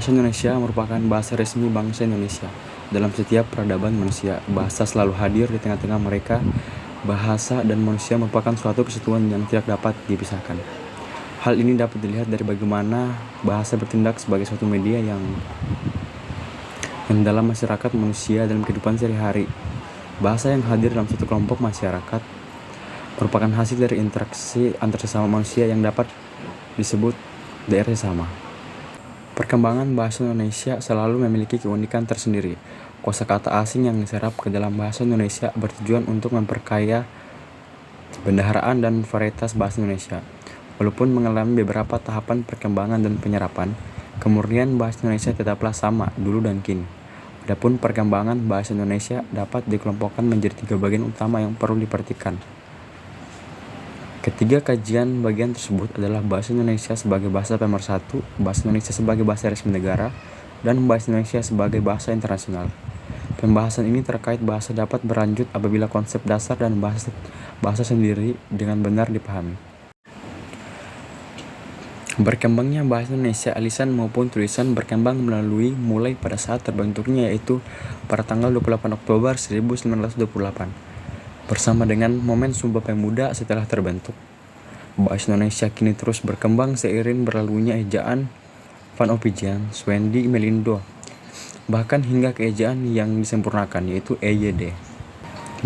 Bahasa Indonesia merupakan bahasa resmi bangsa Indonesia. Dalam setiap peradaban manusia, bahasa selalu hadir di tengah-tengah mereka. Bahasa dan manusia merupakan suatu kesatuan yang tidak dapat dipisahkan. Hal ini dapat dilihat dari bagaimana bahasa bertindak sebagai suatu media yang dalam masyarakat manusia dalam kehidupan sehari-hari. Bahasa yang hadir dalam suatu kelompok masyarakat merupakan hasil dari interaksi antar sesama manusia yang dapat disebut daerah sesama. Perkembangan bahasa Indonesia selalu memiliki keunikan tersendiri. Kosakata asing yang diserap ke dalam bahasa Indonesia bertujuan untuk memperkaya bendaharaan dan varietas bahasa Indonesia. Walaupun mengalami beberapa tahapan perkembangan dan penyerapan, kemurnian bahasa Indonesia tetaplah sama dulu dan kini. Adapun perkembangan bahasa Indonesia dapat dikelompokkan menjadi 3 bagian utama yang perlu diperhatikan. Ketiga kajian bagian tersebut adalah bahasa Indonesia sebagai bahasa pemersatu, bahasa Indonesia sebagai bahasa resmi negara, dan bahasa Indonesia sebagai bahasa internasional. Pembahasan ini terkait bahasa dapat berlanjut apabila konsep dasar dan bahasa sendiri dengan benar dipahami. Berkembangnya bahasa Indonesia lisan maupun tulisan berkembang mulai pada saat terbentuknya, yaitu pada tanggal 28 Oktober 1928. Bersama dengan momen Sumpah Pemuda setelah terbentuk, bahasa Indonesia kini terus berkembang seiring berlalunya ejaan Van Oppijan, Swendi, Melindo, bahkan hingga ke ejaan yang disempurnakan, yaitu EYD.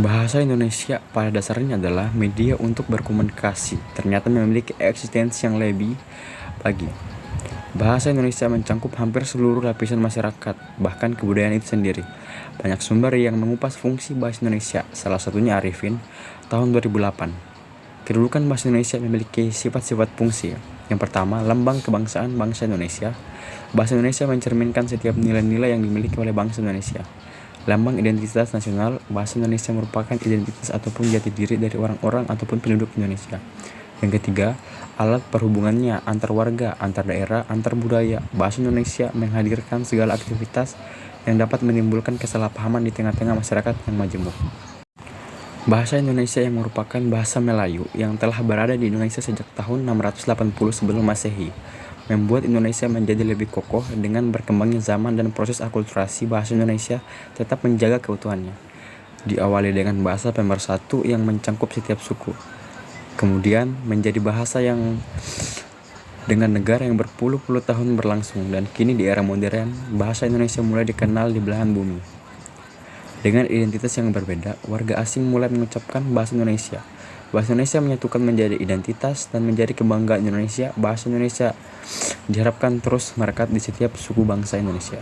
Bahasa Indonesia pada dasarnya adalah media untuk berkomunikasi, ternyata memiliki eksistensi yang lebih lagi. Bahasa Indonesia mencangkup hampir seluruh lapisan masyarakat, bahkan kebudayaan itu sendiri. Banyak sumber yang mengupas fungsi bahasa Indonesia, salah satunya Arifin, tahun 2008. Kedudukan bahasa Indonesia memiliki sifat-sifat fungsi. Yang pertama, lambang kebangsaan bangsa Indonesia. Bahasa Indonesia mencerminkan setiap nilai-nilai yang dimiliki oleh bangsa Indonesia. Lambang identitas nasional, bahasa Indonesia merupakan identitas ataupun jati diri dari orang-orang ataupun penduduk Indonesia. Yang ketiga, alat perhubungannya antar warga, antar daerah, antar budaya. Bahasa Indonesia menghadirkan segala aktivitas yang dapat menimbulkan kesalahpahaman di tengah-tengah masyarakat yang majemuk. Bahasa Indonesia yang merupakan bahasa Melayu yang telah berada di Indonesia sejak tahun 680 sebelum Masehi, membuat Indonesia menjadi lebih kokoh. Dengan berkembangnya zaman dan proses akulturasi, bahasa Indonesia tetap menjaga keutuhannya. Diawali dengan bahasa pemersatu yang mencangkup setiap suku, kemudian menjadi bahasa yang dengan negara yang berpuluh-puluh tahun berlangsung, dan kini di era modern, bahasa Indonesia mulai dikenal di belahan bumi. Dengan identitas yang berbeda, warga asing mulai mengucapkan bahasa Indonesia. Bahasa Indonesia menyatukan menjadi identitas dan menjadi kebanggaan Indonesia. Bahasa Indonesia diharapkan terus merekat di setiap suku bangsa Indonesia.